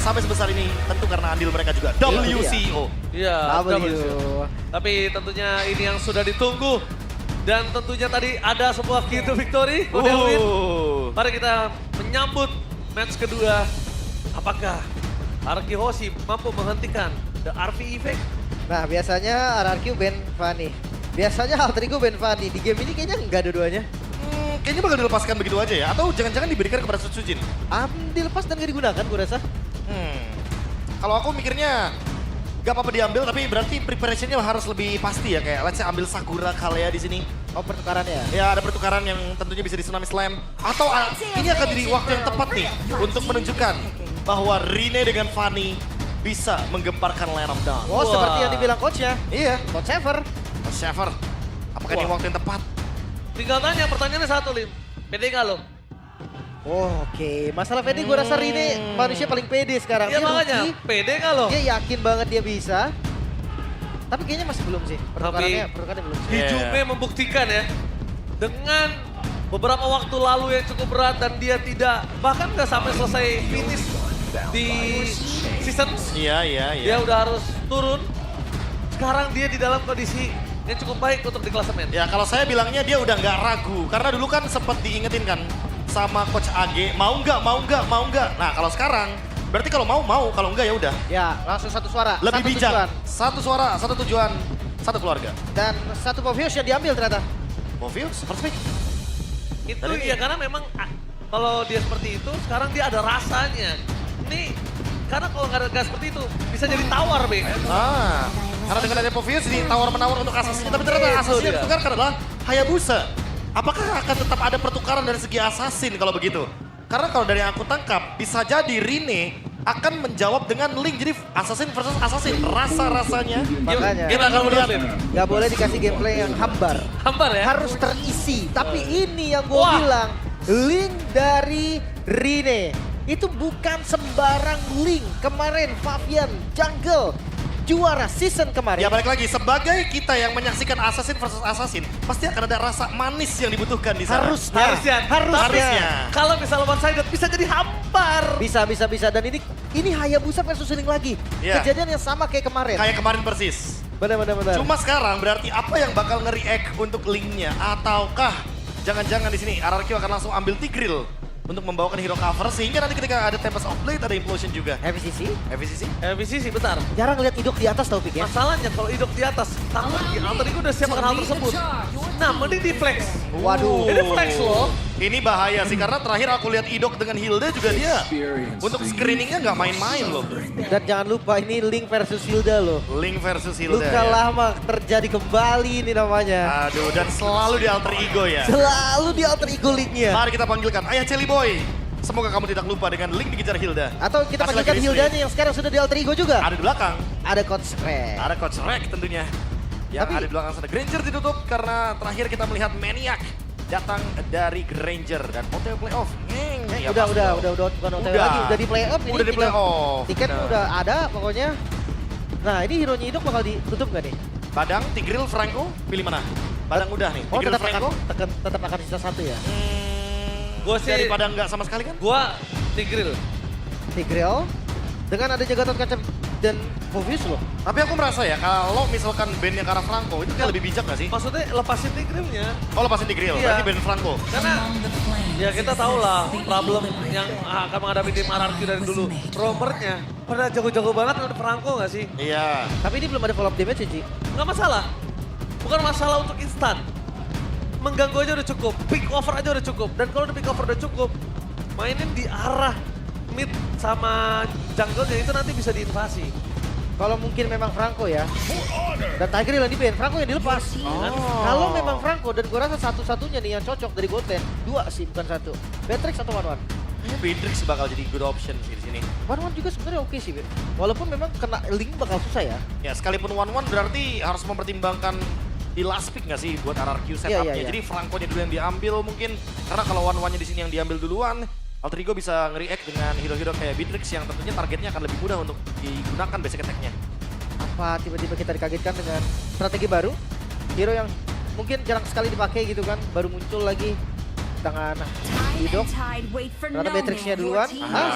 sampai sebesar ini tentu karena andil mereka juga. WCO. Iya, W. tapi tentunya ini yang sudah ditunggu. Dan tentunya tadi ada sebuah key to victory, model win. Mari kita menyambut match kedua. Apakah RRQ Hoshi mampu menghentikan The RV Effect? Nah biasanya RRQ ban Fanny. Biasanya Alter Ego ban Fanny. Di game ini kayaknya enggak dua-duanya. Kayaknya bakal dilepaskan begitu aja ya? Atau jangan-jangan diberikan kepada Sutsujin? Dilepas dan gak digunakan gue rasa. Kalau aku mikirnya gak apa-apa diambil, tapi berarti preparationnya harus lebih pasti ya. Kayak let's say ambil Sakura Kalea di sini. Oh pertukarannya. Ya ada pertukaran yang tentunya bisa di Tsunami Slam. Atau ini akan jadi waktu yang tepat nih untuk menunjukkan bahwa Rine dengan Fanny bisa menggemparkan Land of Dawn. Oh seperti yang dibilang coachnya. Iya, Coach Ever. Shaver. Apakah ini waktu yang tepat? Tinggal tanya, pertanyaannya satu, Lim. Pede nggak lo? Oh, oke. Masalah pede gue rasa Rine manusia paling pede sekarang. Iya Dia makanya, rookie, pede nggak lo? dia yakin banget dia bisa. Tapi kayaknya masih belum sih. Pertukarannya belum sih. Hijaume membuktikan ya. Dengan beberapa waktu lalu yang cukup berat dan dia tidak, bahkan nggak sampai selesai finish di season. Iya. Dia udah harus turun. Sekarang dia di dalam kondisi yang cukup baik untuk di klasemen. Ya kalau saya bilangnya dia udah nggak ragu. Karena dulu kan sempat diingetin kan sama Coach AG, mau nggak. Nah kalau sekarang, berarti kalau mau, kalau enggak ya udah. Ya, langsung satu suara. Lebih satu bijak. tujuan. Satu suara, satu tujuan, satu keluarga. Dan satu Povius yang diambil ternyata. Movius, first pick. Itu Tadi ya karena memang kalau dia seperti itu, sekarang dia ada rasanya. Ini karena kalau nggak seperti itu bisa jadi tawar, Be. Karena dengan ada Povius ini tawar-menawar untuk asasinya, tapi ternyata asasinya yang ditukar adalah Hayabusa. Apakah akan tetap ada pertukaran dari segi assassin kalau begitu? Karena kalau dari yang aku tangkap, bisa jadi Rine akan menjawab dengan Link. Jadi assassin versus assassin, rasa-rasanya. Makanya. Kita akan melihat. Gak boleh dikasih gameplay yang hambar. Hambar ya? Harus terisi. Tapi ini yang gue Wah. bilang, link dari Rine. Itu bukan sembarang link. Kemarin Fabian Jungle juara season kemarin. Ya balik lagi, sebagai kita yang menyaksikan assassin versus assassin, pasti akan ada rasa manis yang dibutuhkan di sana. Harusnya. Harusnya. Kalau misalnya one sided bisa jadi hambar. Bisa. Dan ini Hayabusa versus Link lagi. Iya. Kejadian yang sama kayak kemarin. Kayak kemarin persis. Benar. Cuma sekarang berarti apa yang bakal nge-react untuk Linknya? Ataukah jangan-jangan di sini RRQ akan langsung ambil Tigreal untuk membawakan hero cover sehingga nanti ketika ada Tempest of Blade ada Implosion juga. FCC? FVC sih bentar. Jarang lihat Idok di atas tau Pik ya. Masalahnya kalau Idok di atas, takut Alter Ego udah siapkan hal tersebut. Nah, mending di flex. Waduh. Ini flex loh. Ini bahaya sih karena terakhir aku lihat Idok dengan Hilda juga dia untuk screeningnya nggak main-main loh. Dan jangan lupa ini Link versus Hilda loh. Link versus Hilda. Luka Ya. lama terjadi kembali ini namanya. Aduh, dan selalu di alter ego ya. Selalu di alter ego Linknya. Mari kita panggilkan Ayah Celi Boy. Semoga kamu tidak lupa dengan Link dikejar Hilda. Atau kita Kasih panggilkan lagi Hildanya yang sekarang sudah di alter ego juga. Ada di belakang. Ada Coach Rek. Ada Coach Rek tentunya. Yang Tapi- ada di belakang sana. Granger ditutup karena terakhir kita melihat Maniac datang dari Granger dan OTW playoff. Ya, udah, pasti dong. bukan OTW Udah. lagi. Udah di playoff ini. Udah di playoff. Tiket Benar. udah ada pokoknya. Nah ini hero-nya Idok bakal ditutup gak nih? Badang, Tigreal, Franco, pilih mana? Badang udah nih. Oh Tigreal, tetap Franco. akan sisa satu ya? Gua sih- Daripada nggak sama sekali kan? Gua Tigreal. Tigreal dengan ada Gatot Kaca dan Povius loh. Tapi aku merasa ya kalau misalkan bandnya ke arah Franco itu kayak lebih bijak nggak sih? Maksudnya lepasin Tigrealnya. Oh lepasin Tigreal, Iya. berarti band Franco. Karena ya kita tahu lah problem yang akan menghadapi tim RRQ dari dulu. Romernya pada jago-jago banget ada Franco nggak sih? Iya. Tapi ini belum ada follow up damage ya Ci. Nggak masalah. Bukan masalah untuk instan. Mengganggu aja udah cukup. Pick over aja udah cukup. Dan kalau udah pick over udah cukup, mainin di arah mid sama jungle-nya itu nanti bisa diinvasi. Kalau mungkin memang Franco ya. Dan Tiger yang di-ban, Franco yang dilepas. Kalau memang Franco dan gue rasa satu-satunya nih yang cocok dari gold lane. Dua sih bukan satu. Beatrix atau One-One. Beatrix bakal jadi good option sih di sini. One-One juga sebenarnya oke sih, Bet. Walaupun memang kena link bakal susah ya. Ya sekalipun 1-1 berarti harus mempertimbangkan di last pick nggak sih buat RRQ setupnya. iya. Jadi Franco-nya dulu yang diambil mungkin. Karena kalau 1-1-nya di sini yang diambil duluan, Alter Ego bisa nge-react dengan hero-hero kayak Beatrix yang tentunya targetnya akan lebih mudah untuk digunakan basic attack-nya. Apa tiba-tiba kita dikagetkan dengan strategi baru? Hero yang mungkin jarang sekali dipakai gitu kan, baru muncul lagi. tangan Idok. Ternyata Matrix-nya duluan.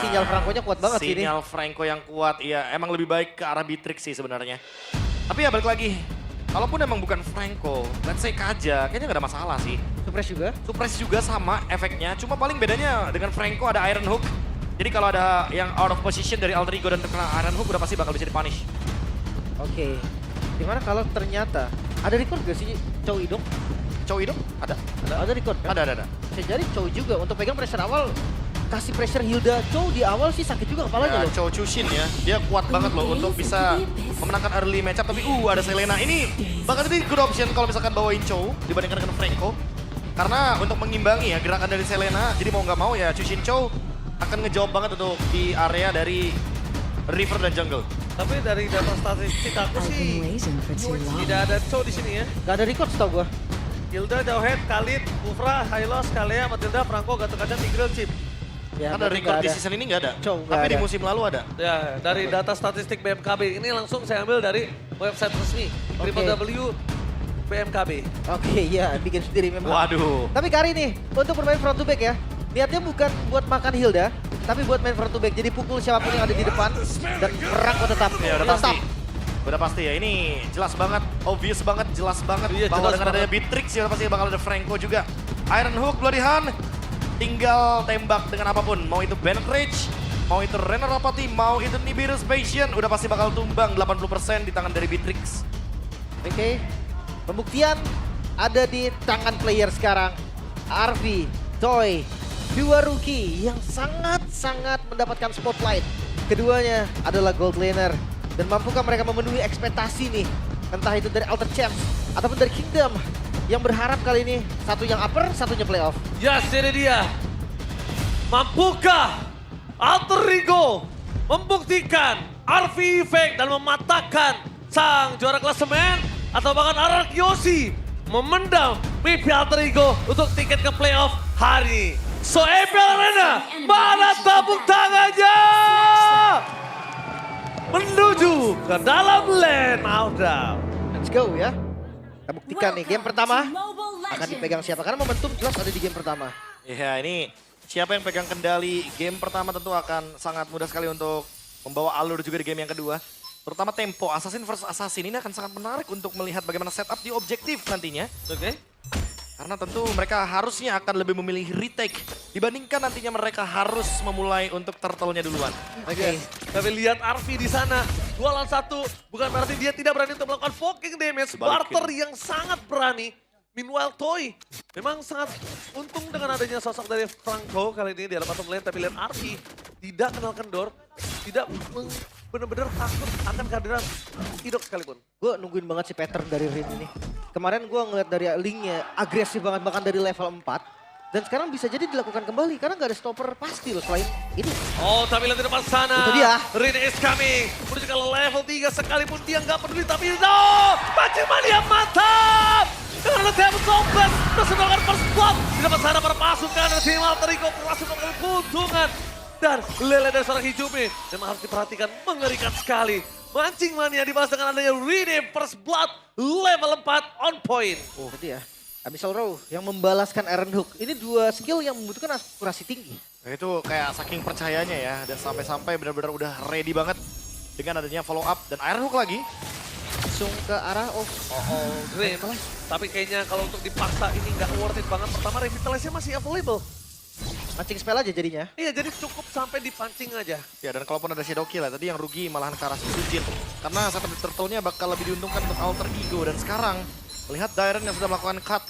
Sinyal Franco-nya kuat banget sih ini. Sinyal Franco yang kuat, iya emang lebih baik ke arah Beatrix sih sebenarnya. Tapi ya balik lagi, kalaupun emang bukan Franco, let's say Kaja, kayaknya gak ada masalah sih. Suppress juga. Suppress juga sama efeknya, cuma paling bedanya dengan Franco ada Iron Hook. Jadi kalau ada yang out of position dari Alter Ego dan terkena Iron Hook udah pasti bakal bisa dipunish. Oke. Gimana kalau ternyata ada record gak sih Chow Idok? Chow Idok? Ada? Ada record kan? Ada. Bisa jadi Chow juga untuk pegang pressure awal. Kasih pressure Hilda Chow di awal sih sakit juga kepalanya Ya, loh. Chow Chushin ya, dia kuat banget loh untuk bisa memenangkan early matchup. Tapi ada Selena, ini bakal jadi good option kalau misalkan bawain Chow dibandingkan dengan Franco. Karena untuk mengimbangi ya gerakan dari Selena, jadi mau nggak mau ya Chushin Chow akan ngejawab banget untuk di area dari River dan Jungle. Tapi dari data statistik aku sih tidak ada Chow di sini ya. Gak ada record setahu gua. Hilda, Jauhead, Khalid, Kufra, Hylos, Kalea, Matilda, Franco, Gatot-Kaca, Tigreal, Chip. Ya, Kan ada berarti record nggak di ada. season ini nggak ada. Chow nggak Tapi di ada. musim lalu ada. Ya, dari data statistik BMKB ini langsung saya ambil dari website resmi Oke. www.bmkb. Oke, ya bikin sendiri memang. Waduh. Tapi kali ini untuk bermain front to back ya, niatnya bukan buat makan Hilda, tapi buat main front to back. Jadi pukul siapapun yang ada di depan dan Franco tetap. Ya udah Tetap. pasti. Udah pasti ya, ini jelas banget, obvious banget, jelas banget Iya, bahwa jelas dengan adanya banget. Beatrix ya udah pasti bakal ada Franco juga. Iron Hook, Bloody Hand, tinggal tembak dengan apapun. Mau itu Bennett Rage, mau itu Renner Rapati, mau itu Nibiru's Passion, udah pasti bakal tumbang 80% di tangan dari Beatrix. Oke, pembuktian ada di tangan player sekarang. Arvi, Toy, dua rookie yang sangat-sangat mendapatkan spotlight. Keduanya adalah gold laner. Dan mampukah mereka memenuhi ekspektasi nih? Entah itu dari Alter Champs ataupun dari Kingdom. Yang berharap kali ini satu yang upper, satunya playoff. Yes, ini dia. Mampukah Alter Ego membuktikan RV Effect dan mematahkan sang juara klasemen? Atau bahkan Arak Yoshi memendam mimpi Alter Ego untuk tiket ke playoff hari ini. So, EPL Arena, mana tepuk tangannya? Menuju ke dalam lane outdown. Let's go ya. Kita buktikan nih, game pertama akan dipegang siapa? Karena momentum jelas ada di game pertama. Ya ini siapa yang pegang kendali game pertama tentu akan sangat mudah sekali untuk membawa alur juga di game yang kedua. Terutama tempo Assassin versus Assassin ini akan sangat menarik untuk melihat bagaimana setup di objektif nantinya. Oke. Karena tentu mereka harusnya akan lebih memilih retake dibandingkan nantinya mereka harus memulai untuk turtle-nya duluan. Oke. Tapi lihat Arvi di sana, 2 lawan 1. Bukan berarti dia tidak berani untuk melakukan poking damage. Sebalikin. Barter yang sangat berani. Meanwhile Toy memang sangat untung dengan adanya sosok dari Franco kali ini di dalam bottom lane. Tapi lihat Arvi tidak kenal kendor, tidak benar-benar takut akan kehadiran Idok sekalipun. Gue nungguin banget si pattern dari Rin ini. Kemarin gue ngeliat dari linknya agresif banget bahkan dari level 4. Dan sekarang bisa jadi dilakukan kembali karena nggak ada stopper pasti loh selain ini. Oh, tapi lihat di depan sana. Itu dia. Rin is coming. Menuju ke level 3 sekalipun dia nggak peduli. Tapi no! Pancing mania mantap! Dengan ada table complex. Terus melakukan first blood. Di depan sana para pasukan dari tim Alter Ego berhasil melakukan keuntungan. Dan lele dari seorang Hijumi. Memang harus diperhatikan mengerikan sekali. Mancing mania dibalas dengan adanya Redeem first blood level 4 on point. Oh, itu ya. Abyssal Row yang membalaskan Iron Hook. Ini dua skill yang membutuhkan akurasi tinggi. Nah, itu kayak saking percayanya ya dan sampai-sampai benar-benar udah ready banget dengan adanya follow up dan Iron Hook lagi. Langsung ke arah Green. Tapi kayaknya kalau untuk dipaksa ini nggak worth it banget. Pertama Revitalize-nya masih available. mancing spell aja jadinya. Iya, jadi cukup sampai dipancing aja. Ya dan kalaupun ada Shadow Kill ya, tadi yang rugi malahan ke arah Sujin. Karena setup turtle-nya bakal lebih diuntungkan untuk Alter Ego. Dan sekarang melihat Dairen yang sudah melakukan cut,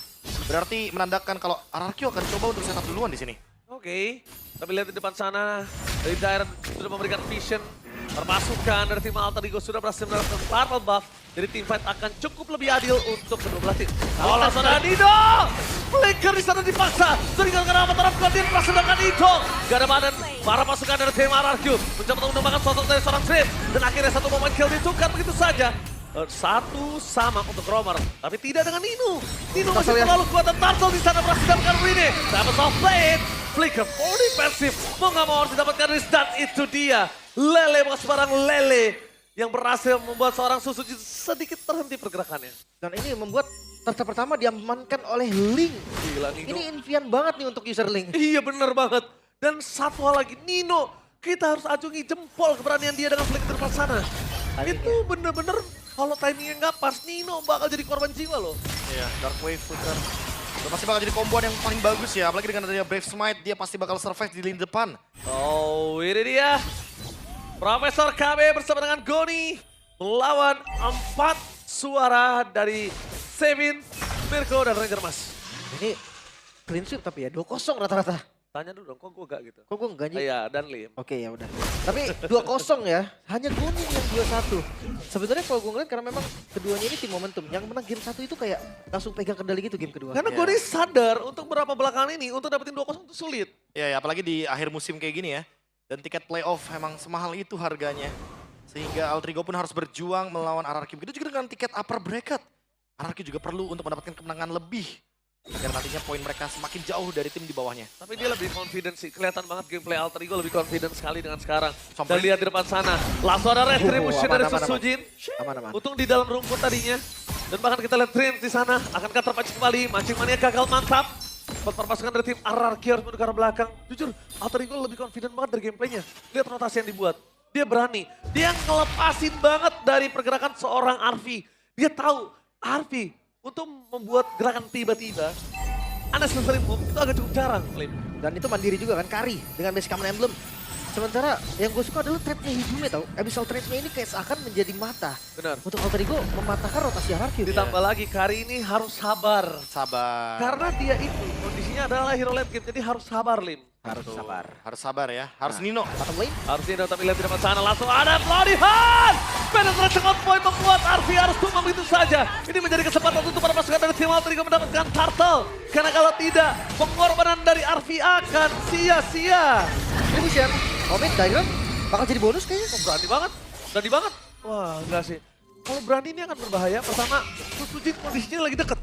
berarti menandakan kalau RRQ akan coba untuk setup duluan di sini. Oke, tapi lihat di depan sana, dari Dairen sudah memberikan vision. Permasukan dari tim Alter Ego sudah berhasil mendapatkan purple buff. Jadi tim fight akan cukup lebih adil untuk kedua belah tim. Oh, langsung ada Nido! Flicker di sana dipaksa. Sehingga karena taraf Godin berhasil mendapatkan Nido. Gak ada badan, para pasukan dari tim RRQ mencoba untuk mengembangkan sosok dari seorang Swift. Dan akhirnya satu momen kill ditukar begitu saja. Satu sama untuk Romer, tapi tidak dengan Nino. Nino masih terlalu kuat dan Turtle di sana berhasil mendapatkan Rene. Dapat soft blade, Flicker for defensive. Mau gak mau harus didapatkan Riz dan itu dia. Lele bukan sembarang Lele. yang berhasil membuat seorang Susuji sedikit terhenti pergerakannya. Dan ini membuat target pertama diamankan oleh Link. Gila Nino. Ini impian banget nih untuk user Link. Iya bener banget. Dan satu hal lagi, Nino. Kita harus acungi jempol keberanian dia dengan flick tepat sana. Itu bener-bener kalau timingnya nggak pas, Nino bakal jadi korban jiwa loh. Iya, Dark Wave putar. Udah pasti bakal jadi komboan yang paling bagus ya. Apalagi dengan adanya Brave Smite, dia pasti bakal survive di lini depan. Oh, ini dia. Profesor KB bersama dengan Goni melawan 4 suara dari Sevin, Mirko, dan Ranger Mas. Ini clean sweep tapi ya 2-0 rata-rata. Tanya dulu dong, kok gue gak gitu? Kok gue enggak nih? Iya, dan Lim. Oke ya udah. Tapi 2-0 ya, hanya Goni yang 2-1. Sebenarnya kalau gue ngeliat karena memang keduanya ini tim momentum. Yang menang game 1 itu kayak langsung pegang kendali gitu game kedua. Karena Iya. Goni sadar untuk beberapa belakangan ini untuk dapetin 2-0 itu sulit. Iya, ya, apalagi di akhir musim kayak gini ya. Dan tiket playoff emang semahal itu harganya. Sehingga Altrigo pun harus berjuang melawan RRQ. Begitu juga dengan tiket upper bracket. RRQ juga perlu untuk mendapatkan kemenangan lebih. Agar nantinya poin mereka semakin jauh dari tim di bawahnya. Tapi dia lebih confident sih. Kelihatan banget gameplay Alter Ego lebih confident sekali dengan sekarang. Sampai- Dan lihat di depan sana. Langsung ada retribution aman, dari aman, Susujin. Aman-aman. Untung di dalam rumput tadinya. Dan bahkan kita lihat Dreams di sana. Akankah terpancing kembali? Mancing mania gagal mantap. Buat perpasukan dari tim RRQ harus menuju ke arah belakang. Jujur, Alter Ego lebih confident banget dari gameplaynya. Lihat rotasi yang dibuat. Dia berani. Dia ngelepasin banget dari pergerakan seorang Arfi. Dia tahu Arfi untuk membuat gerakan tiba-tiba. Unnecessary move itu agak cukup jarang, Lim. Dan itu mandiri juga kan, Kari dengan base common emblem. Sementara yang gue suka adalah trade-nya Hizume tau. Abyssal trade-nya ini kayak seakan menjadi mata. Benar. Untuk Alter Ego mematahkan rotasi RRQ. Ditambah lagi, Kari ini harus sabar. Sabar. Karena dia itu kondisinya adalah hero late game, jadi harus sabar, Lim. Harus Tuh, sabar. Harus sabar ya. Harus Nino. Bottom lane. Harus ini tapi lihat di depan sana langsung ada Bloody Hand. Penetrate point membuat Arfi harus tumbang begitu saja. Ini menjadi kesempatan untuk para pasukan dari tim Alter Ego mendapatkan turtle. Karena kalau tidak, pengorbanan dari Arfi akan sia-sia. Distribution. Omid, Dairon bakal jadi bonus kayaknya. Oh, berani banget. Berani banget. Wah, enggak sih. Kalau berani ini akan berbahaya. Pertama, Susujin kondisinya lagi deket.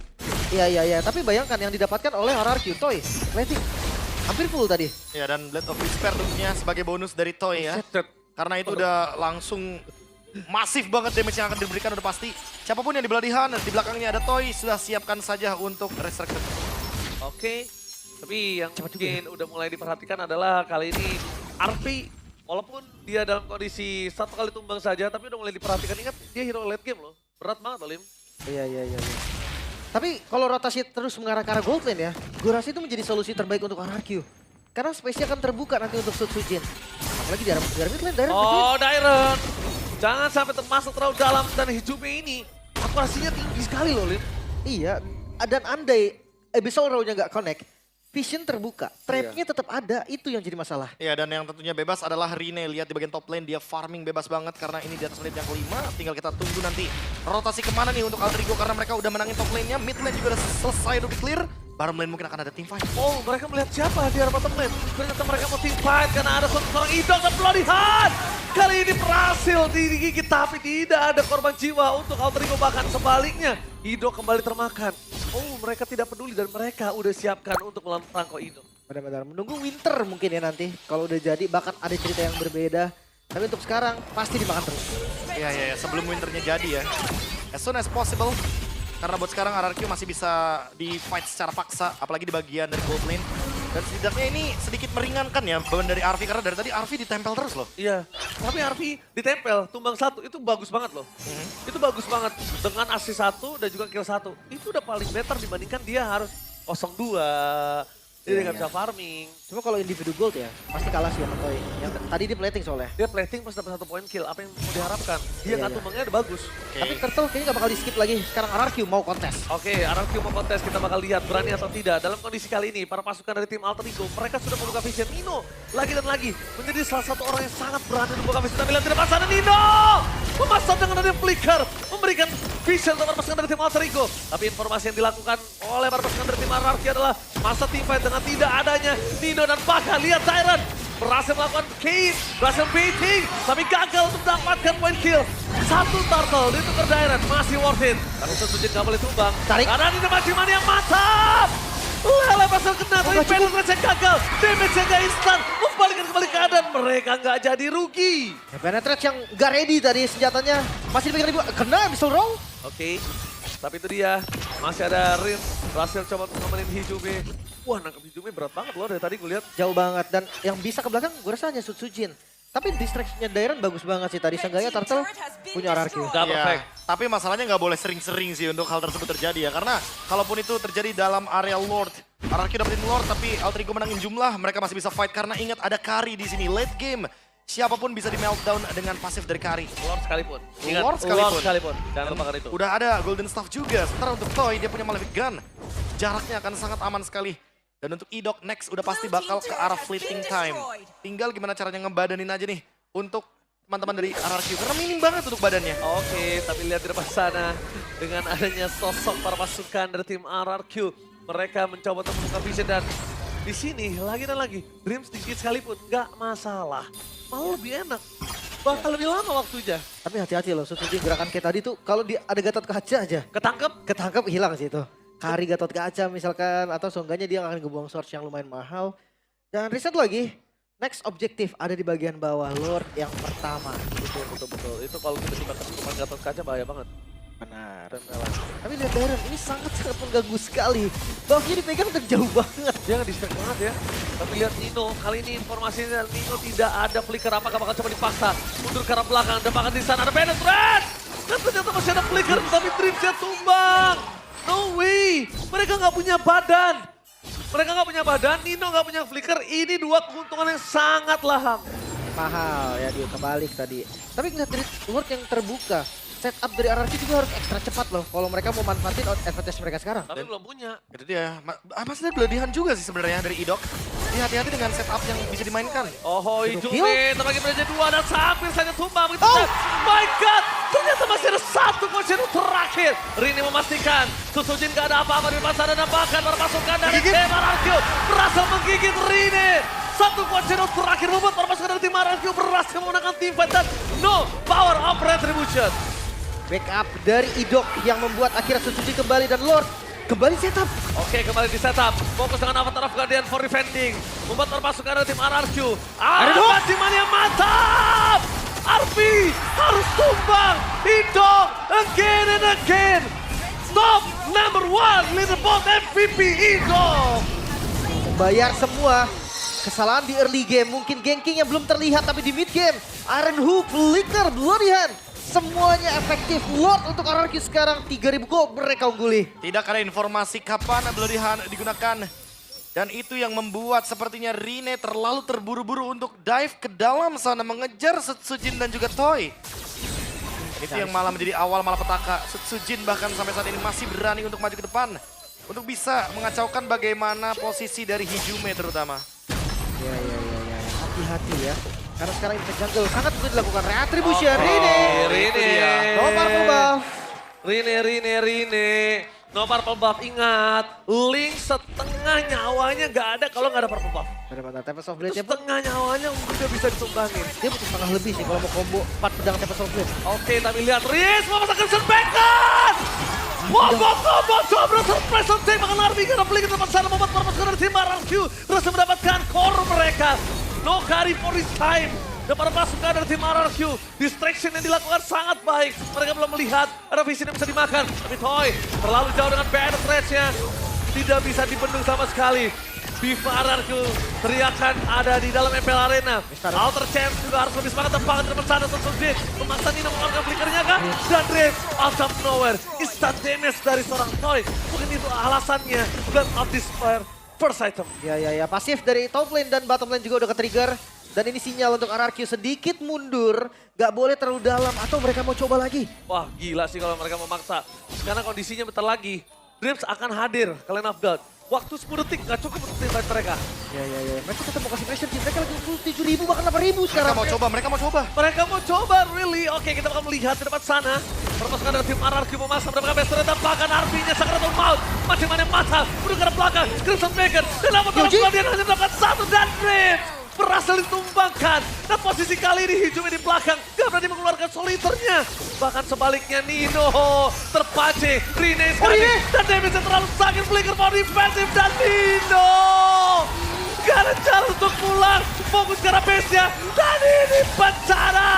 Iya. Tapi bayangkan yang didapatkan oleh RRQ. Toy, Leting. Hampir full tadi. Ya, dan Blade of Despair tentunya sebagai bonus dari Toy ya. Set. Karena itu udah langsung masif banget damage yang akan diberikan udah pasti. Siapapun yang di beladihan, di belakangnya ada Toy, sudah siapkan saja untuk Resurrected. Oke. Tapi yang mungkin udah mulai diperhatikan adalah kali ini Arfi, walaupun dia dalam kondisi satu kali tumbang saja, tapi udah mulai diperhatikan. Ingat, dia hero late game loh. Berat banget loh, Lim. Iya. Tapi kalau rotasi terus mengarah ke arah gold lane ya, gue rasa itu menjadi solusi terbaik untuk RRQ. Karena space-nya akan terbuka nanti untuk Susujin. Apalagi di arah mid lane, Dairon. Oh, Dairon. Jangan sampai termasuk terlalu dalam dan Hijume ini akurasinya tinggi sekali loh, Lim. Iya, dan andai Abyssal Row-nya nggak connect, vision terbuka, trap-nya tetap ada, itu yang jadi masalah. Ya, dan yang tentunya bebas adalah Rine. Lihat di bagian top lane, dia farming bebas banget karena ini di atas menit yang kelima. Tinggal kita tunggu nanti rotasi kemana nih untuk Alter Ego karena mereka udah menangin top lane-nya. Mid lane juga udah selesai, udah clear. Bottom lane mungkin akan ada team fight. Oh, mereka melihat siapa di arah bottom lane. Ternyata mereka mau team fight karena ada seorang idol dan Bloody Hand. Kali ini berhasil digigit tapi tidak ada korban jiwa untuk Alter Ego, bahkan sebaliknya. Ido kembali termakan. Oh, mereka tidak peduli dan mereka udah siapkan untuk melawan perangko Ido. Benar-benar menunggu winter mungkin ya nanti. Kalau udah jadi bahkan ada cerita yang berbeda. Tapi untuk sekarang pasti dimakan terus. Iya, sebelum winternya jadi ya. As soon as possible. Karena buat sekarang RRQ masih bisa di fight secara paksa, apalagi di bagian dari gold lane. Dan setidaknya ini sedikit meringankan ya beban dari Arfi, karena dari tadi Arfi ditempel terus loh. Iya, tapi Arfi ditempel, tumbang satu, itu bagus banget loh. Itu bagus banget, dengan assist 1 dan juga kill 1. Itu udah paling better dibandingkan dia harus 0-2, dia nggak bisa farming. Cuma kalau individu gold ya, pasti kalah sih sama Toy. Yang tadi dia plating soalnya. Dia plating pas dapat 1 point kill, apa yang mau diharapkan? Dia Iya, nggak iya. tumbangnya udah bagus. Tapi Turtle kayaknya gak bakal di skip lagi. Sekarang RRQ mau kontes. Oke, RRQ mau kontes, kita bakal lihat berani atau tidak. Dalam kondisi kali ini, para pasukan dari tim Alter Ego, mereka sudah membuka vision. Nino, lagi dan lagi, menjadi salah satu orang yang sangat berani membuka vision. Tapi lihat di depan sana, Nino! Memasang dengan ada flicker, memberikan vision untuk para pasukan dari tim Alter Ego. Tapi informasi yang dilakukan oleh para pasukan dari tim RRQ adalah masa team fight dengan tidak adanya Nino dan Baka. Lihat Tyrant berhasil melakukan Kane, berhasil baiting, tapi gagal untuk mendapatkan point kill. 1 turtle ditukar Tyrant, masih worth it. Tapi Susujin gak boleh tumbang. Tarik. Karena ini maksimal yang mantap. Lele pasal kena, tapi penetrasi gagal. Damage-nya gak instan, membalikkan kembali keadaan. Mereka nggak jadi rugi. Ya, penetrate yang gak ready tadi senjatanya. Masih dipikir ibu, kena missile roll. Oke, tapi itu dia. Masih ada Rin, berhasil coba untuk nemenin Hijume. Wah, nangkep Hijume berat banget loh dari tadi gue lihat. Jauh banget, dan yang bisa ke belakang gue rasa hanya Sutsujin. Tapi distraction-nya Dairon bagus banget sih tadi. Seenggaknya Turtle punya RRQ. Udah perfect. Tapi masalahnya nggak boleh sering-sering sih untuk hal tersebut terjadi ya. Karena kalaupun itu terjadi dalam area Lord, RRQ dapetin Lord tapi Alter Ego menangin jumlah, mereka masih bisa fight karena ingat ada Kari di sini. Late game, siapapun bisa di meltdown dengan pasif dari Kari. Lord sekalipun. Ingat, Lord sekalipun. Jangan lupakan itu. Udah ada Golden Staff juga. Sementara untuk Toy, dia punya Malefic Gun. Jaraknya akan sangat aman sekali. Dan untuk Idok next udah pasti bakal ke arah Fleeting Time. Tinggal gimana caranya ngebadanin aja nih untuk teman-teman dari RRQ. Karena minim banget untuk badannya. Oke, tapi lihat di depan sana. Dengan adanya sosok para pasukan dari tim RRQ. Mereka mencoba untuk membuka vision dan di sini lagi dan lagi. Dream sedikit sekalipun nggak masalah. Malah lebih enak. Bakal lebih lama waktunya. Tapi hati-hati loh, Sutsujin gerakan kayak tadi tuh kalau dia ada Gatot Kaca aja. Ketangkep hilang sih itu. Kari Gatot Kaca misalkan, atau seenggaknya dia akan ngebuang Swords yang lumayan mahal. Dan reset lagi, next objektif ada di bagian bawah, Lord yang pertama. Betul. Itu kalau kita tiba kesukupan Gatot Kaca bahaya banget. Benar. Tapi lihat Dairon, ini sangat-sangat mengganggu sekali. Buffnya dipegang dan jauh banget. Dia nge-distract banget ya. Tapi lihat Nino, kali ini informasinya Nino tidak ada flicker. Apakah bakal coba dipaksa? Mundur ke arah belakang, dan bahkan di sana ada penetrate! Dan ternyata masih ada flicker, tapi Dreamsnya tumbang! No way! Mereka nggak punya badan. Nino nggak punya flicker. Ini dua keuntungan yang sangat laham. Mahal ya dia kebalik tadi. Tapi ngeliat dari Lord yang terbuka. Setup dari RRQ juga harus ekstra cepat loh. Kalau mereka mau manfaatin advantage mereka sekarang. Tapi belum punya. Itu dia. Masih ada kelebihan juga sih sebenarnya dari Idok. Dia hati-hati dengan setup yang bisa dimainkan. Oh, Hidup Hijume terbagi menjadi dua dan hampir saja tumbang. Oh my God, ternyata masih ada satu kunci terakhir. Rini memastikan Sutsujin gak ada apa-apa di depan sana dan bahkan para pasukan dari tim RRQ berhasil menggigit Rini. Satu kunci terakhir membuat para pasukan dari tim RRQ berhasil memenangkan tim fight dan no power of retribution. Backup dari Idok yang membuat akhirnya Sutsujin kembali dan Lord kembali setup. Oke, kembali di setup. Fokus dengan Avatar of Guardian for defending. Membuat para pasukan dari tim RRQ. Batiman yang mantap! Arfi harus tumbang. Idok again and again. Top number one leaderboard MVP Idok. Bayar semua kesalahan di early game. Mungkin ganking yang belum terlihat tapi di mid game. Iron Hook, Flicker, Bloody Hand. Semuanya efektif. Lord untuk RRQ sekarang 3000 gold mereka ungguli. Tidak ada informasi kapan Bloody Hand digunakan. Dan itu yang membuat sepertinya Rine terlalu terburu-buru untuk dive ke dalam sana mengejar Sutsujin dan juga Toy. Itu yang malah menjadi awal malapetaka. Sutsujin bahkan sampai saat ini masih berani untuk maju ke depan. Untuk bisa mengacaukan bagaimana posisi dari Hijume terutama. Ya. Hati-hati ya. Karena sekarang ini jungle sangat sulit dilakukan retribution. Rine. No purple buff. Rine. No purple buff, ingat. Link setengah nyawanya gak ada kalau gak ada purple buff. Benar-benar Tempest of Blade-nya pun Setengah nyawanya udah bisa ditumbangin. dia butuh setengah lebih sih kalau mau combo 4 pedang Tempest of Blade. Oke, tapi lihat Riz mau masakan Sunbaker! Combo coba surprise on take makan Arby karena beli ke tempat sana membuat para pasukan dari tim RRQ berhasil mendapatkan core mereka. No carry for this time. Dan para pasukan dari tim RRQ, distraction yang dilakukan sangat baik. Mereka belum melihat ada vision yang bisa dimakan. Tapi Toy terlalu jauh dengan penetrate-nya. Tidak bisa dibendung sama sekali. Viva RRQ teriakan ada di dalam MPL Arena. Alter Champ juga harus lebih semangat tepat di depan sana. Sutsujin memaksa Nino mengeluarkan flickernya kah? Dan Dream out of nowhere. Instant damage dari seorang Toy. Mungkin itu alasannya. Blood of Despair. First item. Ya. Pasif dari top lane dan bottom lane juga udah ke-trigger. Dan ini sinyal untuk RRQ sedikit mundur. Gak boleh terlalu dalam atau mereka mau coba lagi. Wah gila sih kalau mereka memaksa. Karena kondisinya bentar lagi. Dreams akan hadir ke Lane of God. Waktu 10 detik gak cukup untuk tim fight mereka. Ya. Mereka tetap mau kasih pressure sih. Mereka lagi 7.000 bahkan 8.000 sekarang. Mereka mau coba. Really? Oke, kita bakal melihat di depan sana. Perpasukan dari tim RRQ memasang mendapatkan best ternyata bahkan RP-nya Sakratul Maut. Macam-macam mata, udah ke belakang, Crimson Maker. Dan apa kalau dia hanya mendapatkan 1 dan Dreams berhasil ditumbangkan. Dan posisi kali ini Hijume di belakang. tidak berani mengeluarkan soliternya. Bahkan sebaliknya Nino terpace. Rine sekali. Rine! Dan damage-nya terlalu sakit. Flicker mau defensif dan Nino. Gak ada cara untuk pulang. Fokus ke arah base-nya. Dan ini bencana.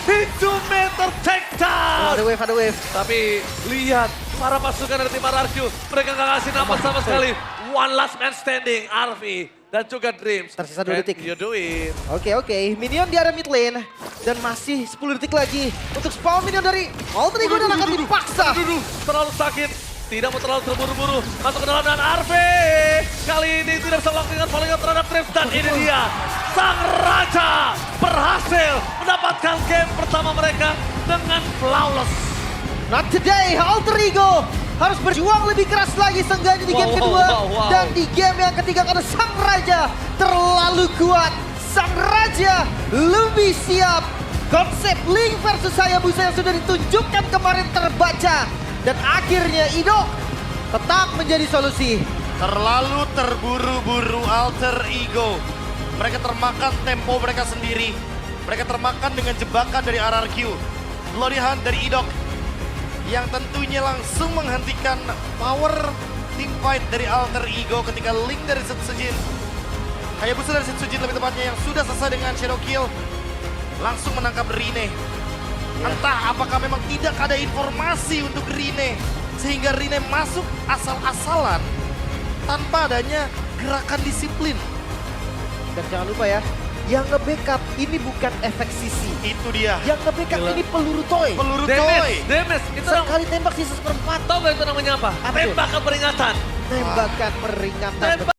Itu meter take down. Ada wave. Tapi lihat para pasukan dari tim RRQ. Mereka gak ngasih nafas sama sekali. One last man standing. Arvi dan juga Dreams. Tersisa 2 detik. You do it. Oke. Minion di area mid lane. Dan masih 10 detik lagi untuk spawn minion dari Alter Ego dan akan dipaksa. Terlalu sakit. Tidak mau terlalu terburu-buru. Masuk ke dalam dan Arvi. Kali ini tidak bisa melakukan falling out terhadap Dreams. Dan ini dia. Sang Raja berhasil mendapatkan game pertama mereka dengan flawless. Not today, Alter Ego harus berjuang lebih keras lagi seenggaknya di game kedua. Wow. Dan di game yang ketiga karena Sang Raja terlalu kuat. Sang Raja lebih siap. Konsep Link versus Hayabusa yang sudah ditunjukkan kemarin terbaca. Dan akhirnya Idok tetap menjadi solusi. Terlalu terburu-buru Alter Ego. Mereka termakan tempo mereka sendiri. Mereka termakan dengan jebakan dari RRQ. Bloody Hunt dari Idok. Yang tentunya langsung menghentikan power team fight dari Alter Ego ketika Link dari Setsujin. Hayabusa dari Setsujin lebih tepatnya yang sudah selesai dengan Shadow Kill. Langsung menangkap Rine. Entah apakah memang tidak ada informasi untuk Rine. Sehingga Rine masuk asal-asalan tanpa adanya gerakan disiplin. Dan jangan lupa ya, yang nge-backup ini bukan efek sisi. Itu dia. Yang nge-backup Gila. ini peluru toy. Peluru toy. Damage. Itu Sekali tembak sisa seperempat. tahu gak itu namanya apa? Apa tuh? Tembakan peringatan. Tembakan peringatan. Tembak